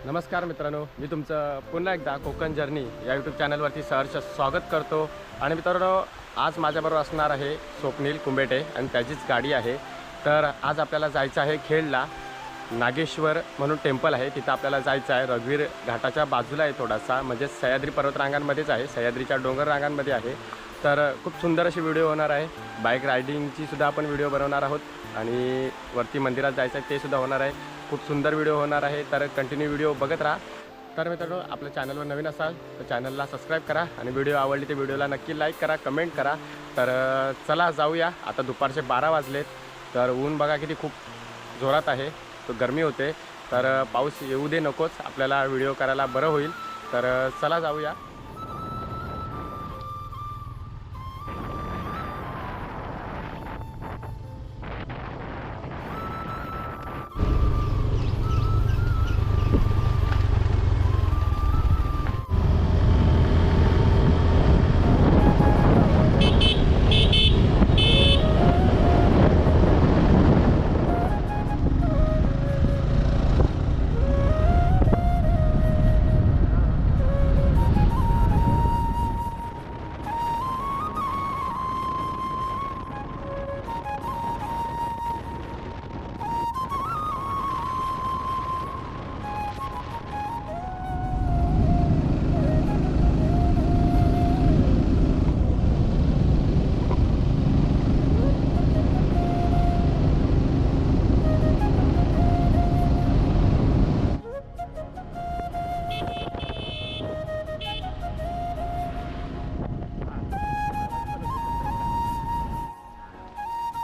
नमस्कार मित्रांनो, मी तुमचं पुन्हा एकदा कोकण जर्नी या यूट्यूब चॅनलवरती सहर्ष स्वागत करतो। आणि मित्रांनो, आज माझ्याबरोबर असणार आहे स्वप्नील कुंबेटे आणि त्याचीच गाडी आहे। तर आज आपल्याला जायचं आहे खेडला, नागेश्वर म्हणून टेम्पल आहे, तिथं आपल्याला जायचं आहे। रघुवीर घाटाच्या बाजूला आहे, थोडासा म्हणजे सह्याद्री पर्वतरांगांमध्येच आहे, सह्याद्रीच्या डोंगर रांगांमध्ये आहे। तर खूप सुंदर अशी व्हिडिओ होणार आहे। बाईक रायडिंगची सुद्धा आपण व्हिडिओ बनवणार आहोत आणि वरती मंदिरात जायचं आहे ते सुद्धा होणार आहे। खूप सुंदर व्हिडिओ होणार आहे, तर कंटिन्यू व्हिडिओ बघत राहा। तर मित्रांनो, आपल्या चॅनलवर नवीन असाल तर चॅनलला सबस्क्राईब करा आणि व्हिडिओ आवडली तर व्हिडिओला नक्की लाईक करा, कमेंट करा। तर चला जाऊया। आता दुपारचे 12 वाजलेत, तर ऊन बघा किती खूप जोरात आहे, तो गरमी होते। तर पाऊस येऊ दे नकोच, आपल्याला व्हिडिओ करायला बरं होईल। तर चला जाऊया।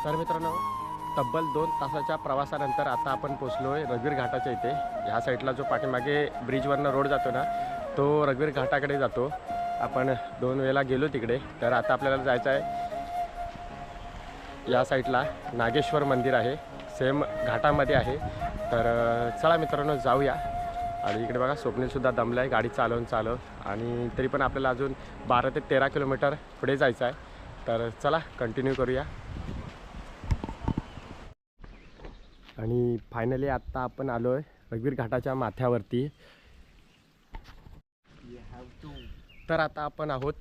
तर मित्रांनो, तब्बल 2 तासाच्या प्रवासानंतर आता आपण पोचलो आहे रघुवीर घाटाच्या इथे। ह्या साईडला जो पाठीमागे ब्रिजवरनं रोड जातो ना, तो रघुवीर घाटाकडे जातो। आपण 2 वेळेला गेलो तिकडे। तर आता आपल्याला जायचं आहे या साईडला, नागेश्वर मंदिर आहे, सेम घाटामध्ये आहे। तर चला मित्रांनो जाऊया। आणि इकडे बघा स्वप्नीलसुद्धा दमला आहे गाडी चालवून आणि तरी पण आपल्याला अजून 12 ते 13 किलोमीटर पुढे जायचं आहे। तर चला कंटिन्यू करूया। आणि फायनली आत्ता आपण आलो आहे रघुवीर घाटाच्या माथ्यावरती। तर आता आपण आहोत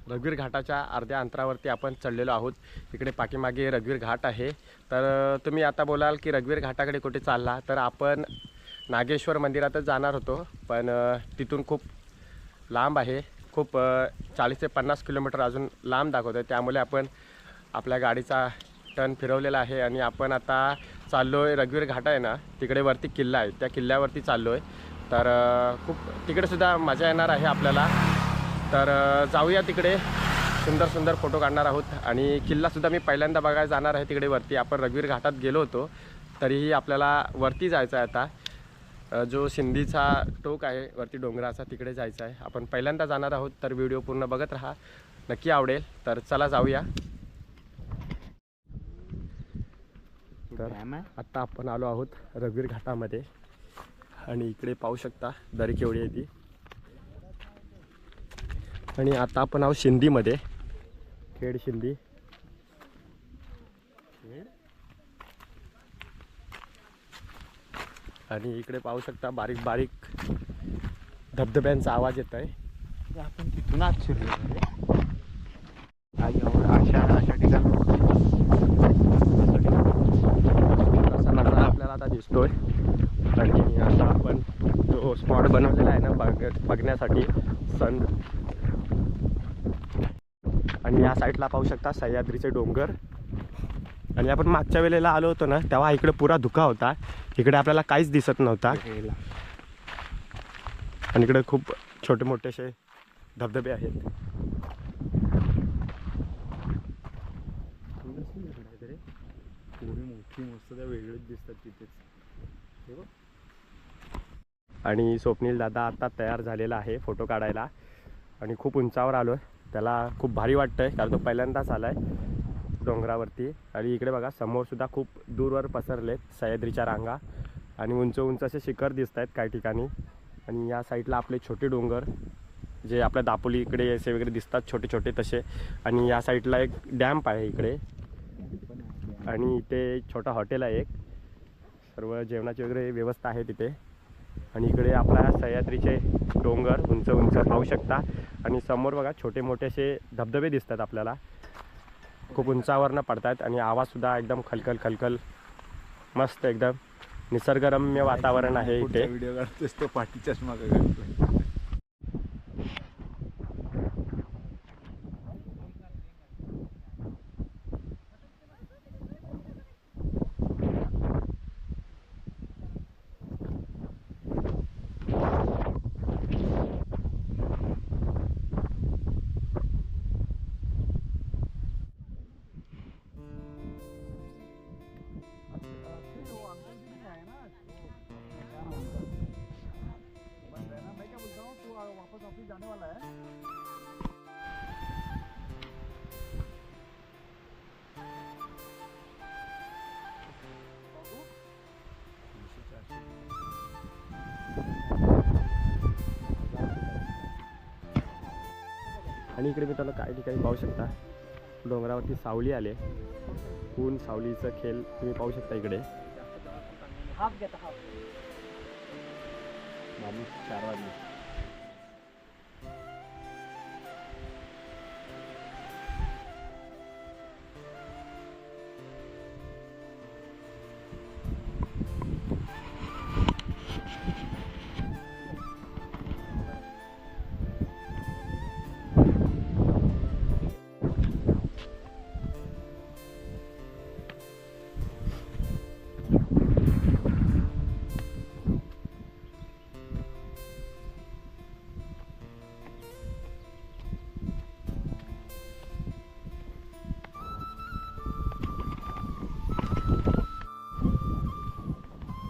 रघुवीर घाटाच्या अर्ध्या अंतरावरती आपण चढलेलो आहोत। इकडे पाठीमागे रघुवीर घाट आहे। तर तुम्ही आता बोलाल की रघुवीर घाटाकडे कुठे चालला, तर आपण नागेश्वर मंदिरातच जाणार होतो, पण तिथून खूप लांब आहे, खूप 40 ते 50 किलोमीटर अजून लांब दाखवतं आहे। त्यामुळे आपण आपल्या गाडीचा टर्न फिरवलेला आहे आणि आपण आता चाललो आहे रघुवीर घाट आहे ना, तिकडे वरती किल्ला आहे, त्या किल्ल्यावरती चाललो आहे। तर खूप तिकडेसुद्धा मजा येणार आहे आपल्याला। तर जाऊया तिकडे, सुंदर सुंदर फोटो काढणार आहोत। आणि किल्लासुद्धा मी पहिल्यांदा बघायला जाणार आहे तिकडे वरती। आपण रघुवीर घाटात गेलो होतो, तरीही आपल्याला वरती जायचं आहे आता। जो सिंधीचा टोक आहे वरती डोंगराचा, तिकडे जायचं आहे। आपण पहिल्यांदा जाणार आहोत, तर व्हिडिओ पूर्ण बघत राहा, नक्की आवडेल। तर चला जाऊया। तर आत्ता आपण आलो आहोत रघुवीर घाटामध्ये आणि इकडे पाहू शकता दरी केवढी आहे ती। आणि आता आपण आहोत शिंदीमध्ये, खेड शिंदी। आणि इकडे पाहू शकता बारीक बारीक धबधब्यांचा आवाज येत आहे। आपण तिथून आत शिरलो अशा ठिकाणी असा नजारा आपल्याला आता दिसतोय। आणि आता आपण जो स्पॉट बनवलेला आहे ना बघण्यासाठी सन, आणि या साईडला पाहू शकता सह्याद्रीचे डोंगर। आणि आपण मागच्या वेळेला आलो होतो ना, तेव्हा इकडे पुरा धुका होता, इकडे आपल्याला काहीच दिसत नव्हता। आणि इकडे खूप छोटे मोठे असे धबधबे आहेत। मोठी मस्त त्या वेगळेच दिसतात तिथेच। आणि स्वप्नील दादा आता तयार झालेला आहे फोटो काढायला आणि खूप उंचावर आलो आहे। त्याला खूप भारी वाटतं आहे, कारण तो पहिल्यांदाच आला आहे डोंगरावरती। आणि इकडे बघा समोरसुद्धा खूप दूरवर पसरलेत सह्याद्रीच्या रांगा आणि उंच उंच असे शिखर दिसत आहेत काही ठिकाणी। आणि या साईडला आपले छोटे डोंगर, जे आपल्या दापोली इकडे असे वगैरे दिसतात छोटे छोटे तसे। आणि या साईडला एक डॅम्प आहे इकडे, आणि इथे छोटा हॉटेल आहे एक, सर्व जेवणाची वगैरे व्यवस्था आहे तिथे। आणि इकडे आपल्या सह्याद्रीचे डोंगर उंच उंच पाहू शकता आणि समोर बघा छोटे मोठे असे धबधबे दिसतात आपल्याला, खूप उंचावरनं पडतात आणि आवाजसुद्धा एकदम खलखल खलखल मस्त एकदम निसर्गरम्य वातावरण आहे इथे. व्हिडिओ काढतोस तो पाठी चष्मा का घालतोय. आणि इकडे मित्रांनो काही ठिकाणी पाहू शकता डोंगरावरती सावली आले, ऊन सावलीचं खेळ तुम्ही पाहू शकता इकडे. बाबू 4 वाजले.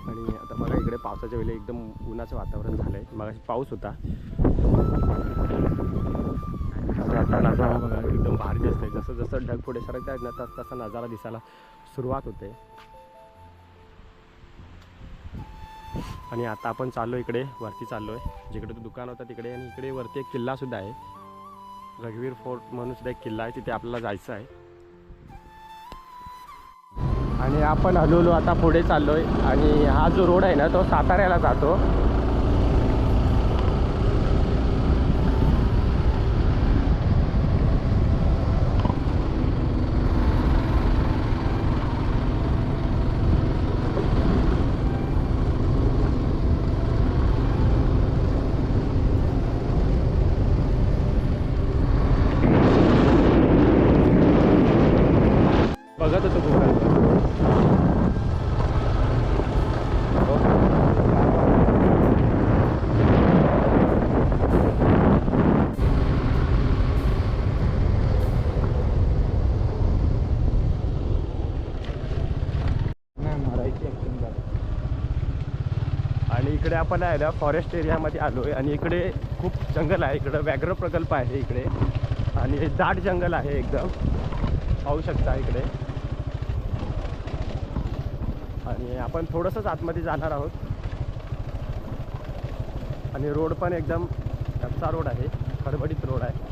आणि आता बघा इकडे पावसाच्या वेळी एकदम उन्हाचं वातावरण झालंय. मगाशी पाऊस होता आणि आता नजारा बघा एकदम भारी दिसतंय. जसं जसं ढग पुढे सरकत आहेत ना तसं तसा नजारा दिसायला सुरुवात होते. आणि आता आपण चाललो इकडे वरती चाललोय, जिकडे तो दुकान होता तिकडे. आणि इकडे वरती एक किल्ला सुद्धा आहे, रघुवीर फोर्ट म्हणून सुद्धा एक किल्ला आहे, तिथे आपल्याला जायचं आहे. आणि आपण हळूहळू आता पुढे चाललोय आणि हा जो रोड आहे ना तो साताऱ्याला जातो. बघत होतो गुगलवर. आणि इकडे आपण आहे ना फॉरेस्ट एरियामध्ये आलो आहे आणि इकडे खूप जंगल आहे. इकडं व्याघ्र प्रकल्प आहे इकडे आणि दाट जंगल आहे एकदम, पाहू शकता इकडे. आणि आपण थोडंसंच आतमध्ये जाणार आहोत आणि रोड पण एकदम कच्चा रोड आहे, खडबडीत रोड आहे.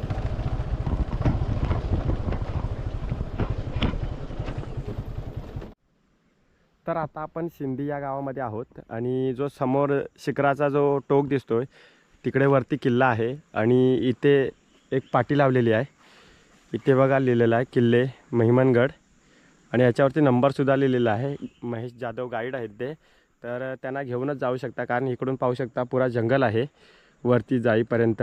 तर आता आपण सिंधी या गावामध्ये आहोत आणि जो समोर शिखराचा जो टोक दिसतोय तिकडे वरती किल्ला आहे आणि इथे एक पाटी लावलेली आहे. इथे बघा लिहिलेलं आहे किल्ले महिमनगड आणि याच्यावरती नंबरसुद्धा लिहिलेला आहे. महेश जाधव गाईड आहेत ते, तर त्यांना घेऊनच जाऊ शकता कारण इकडून पाहू शकता पुरा जंगल आहे वरती जाईपर्यंत.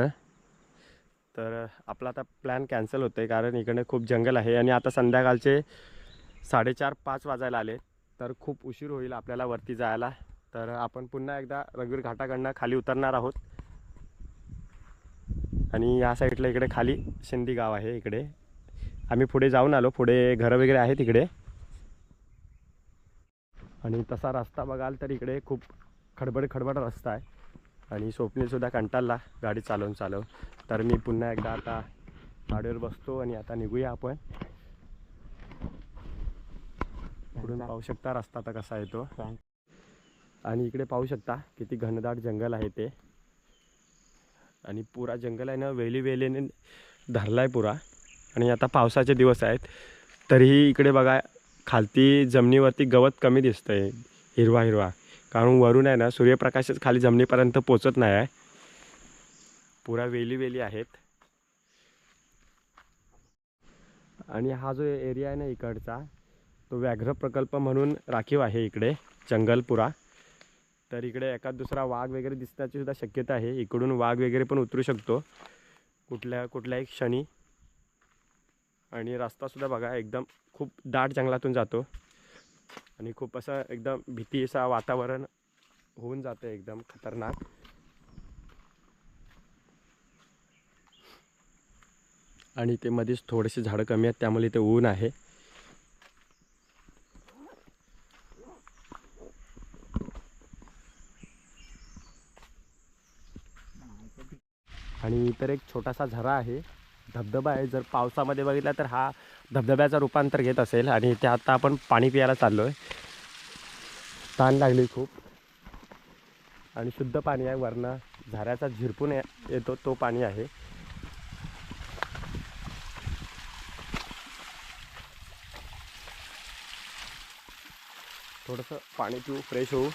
तर आपला आता प्लॅन कॅन्सल होतं आहे कारण इकडे खूप जंगल आहे आणि आता संध्याकाळचे 4:30-5 वाजायला आले, तर खूप उशीर होईल आपल्याला वरती जायला. तर आपण पुन्हा एकदा रघुवीर घाटाकडनं खाली उतरणार आहोत आणि या साईडला इकडे खाली सिंधी गाव आहे. इकडे आम्ही पुढे जाऊन आलो, पुढे घरं वगैरे आहेत इकडे. आणि तसा रस्ता बघाल तर इकडे खूप खडबड रस्ता आहे आणि स्वप्नीलसुद्धा कंटाळला गाडी चालवून. तर मी पुन्हा एकदा आता गाडीवर बसतो आणि आता निघूया आपण. पुढून पाहू शकता रस्ता आता कसा आहे तो. आणि इकडे पाहू शकता किती घनदाट जंगल आहे ते आणि पुरा जंगल आहे ना वेलीने धरलाय पुरा. आणि आता पावसाचे दिवस आहेत तरीही इकडे बघा खालती जमिनीवरती गवत कमी दिसतंय, हिरवा कारण वरून आहे ना सूर्यप्रकाशच खाली जमिनीपर्यंत पोचत नाही आहे. पुरा वेली वेली आहेत. आणि हा जो एरिया आहे ना इकडचा तो व्याघ्र प्रकल्प म्हणून राखीव आहे इकडे जंगलपुरा. तर इकडे एखाद दुसरा वाघ वगैरे दिसण्याची सुद्धा शक्यता आहे. इकडून वाघ वगैरे पण उतरू शकतो कुठल्याही क्षणी. आणि रस्तासुद्धा बघा एकदम खूप दाट जंगलातून जातो आणि खूप असं एकदम भीतीचं वातावरण होऊन जातं एकदम खतरनाक. आणि ते मध्येच थोडेसे झाडं कमी आहेत त्यामुळे ते ऊन आहे. आणि इतर एक छोटासा झरा आहे, धबधबा आहे. जर पावसामध्ये बघितला तर हा धबधब्याचं रूपांतर घेत असेल. आणि इथे आता आपण पाणी प्यायला चाललो आहे. तहान लागली खूप. आणि शुद्ध पाणी आहे, वरनं झऱ्याचा झिरपून येतो तो पाणी आहे. थोडंसं पाणी पिऊ, फ्रेश होऊ.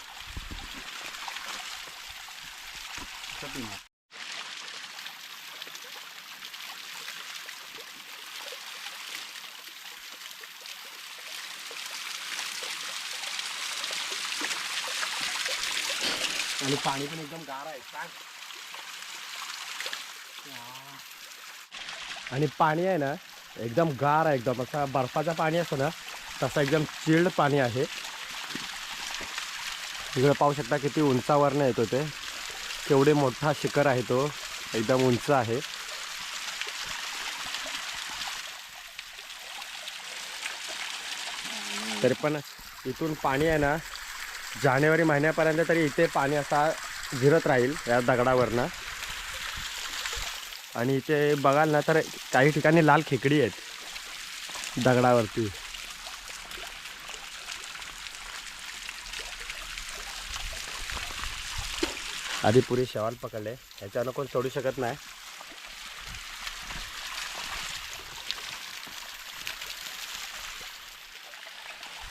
आणि पाणी पण एकदम गार आहे. आणि पाणी आहे ना एकदम गार आहे, एकदम असा बर्फाचं पाणी असतं ना तसं एकदम चिल्ड पाणी आहे. इकडे पाहू शकता किती उंचावरनं येतो ते. केवढे मोठा शिखर आहे तो, एकदम उंच आहे. तरी पण इथून पाणी आहे ना जानेवारी महिन्यापर्यंत तरी इथे पाणी असा झिरत राहील या दगडावरनं. आणि इथे बघाल ना तर काही ठिकाणी लाल खेकडी आहेत दगडावरती. आधी पुरे शवाल पकडले, ह्याच्यानं कोण सोडू शकत नाही.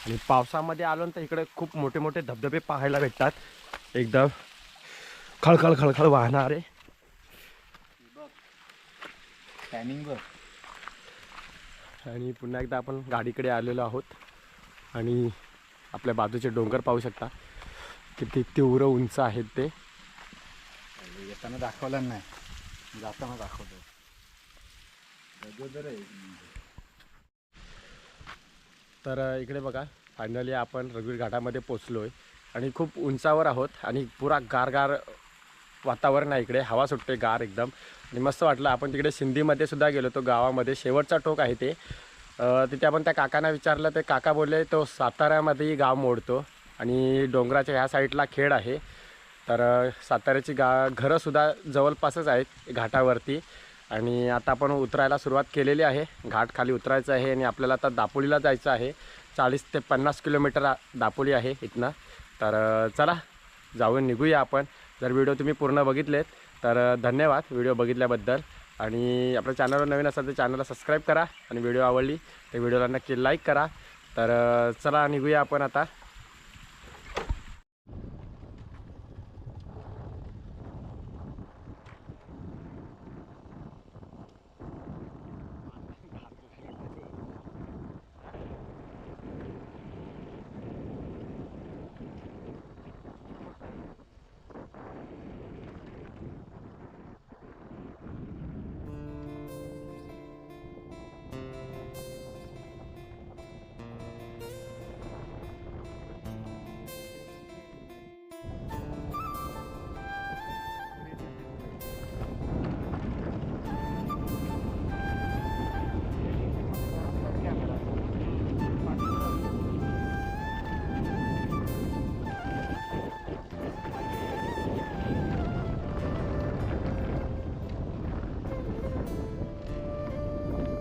आणि पावसामध्ये आलो तर इकडे खूप मोठे मोठे धबधबे पाहायला भेटतात, एकदम खळखळ खळखळ वाहणारे. आणि पुन्हा एकदा आपण गाडीकडे आलेलो आहोत. आणि आपल्या बाजूचे डोंगर पाहू शकता किती तीव्र उंच आहेत ते. येताना दाखवलं नाही, जाताना दाखवतो. तर इकडे बघा फायनली आपण रघुवीर घाटामध्ये पोचलो आहे. आणि खूप उंचावर आहोत आणि पुरा गारगार वातावरण आहे इकडे. हवा सुटते गार एकदम. आणि मस्त वाटलं. आपण तिकडे सिंधीमध्ये सुद्धा गेलो तो गावामध्ये. शेवटचा टोक आहे ते. तिथे आपण त्या काकांना विचारलं, ते काका बोलले तो साताऱ्यामध्येही गाव मोडतो आणि डोंगराच्या ह्या साईडला खेड आहे. तर साताऱ्याची घरंसुद्धा जवळपासच आहेत घाटावरती. आणि आता आपण उतरायला सुरुवात केलेली आहे. घाट खाली उतरायचं आहे आणि आपल्याला आता दापोलीला जायचं आहे. 40 ते 50 किलोमीटर दापोली आहे इथनं. तर चला जाऊन निघूया आपण. जर व्हिडिओ तुम्ही पूर्ण बघितलेत तर धन्यवाद व्हिडिओ बघितल्याबद्दल. आणि आपल्या चॅनलवर नवीन असाल तर चॅनलला सबस्क्राईब करा. आणि व्हिडिओ आवडली तर व्हिडिओला नक्की लाईक करा. तर चला निघूया आपण आता.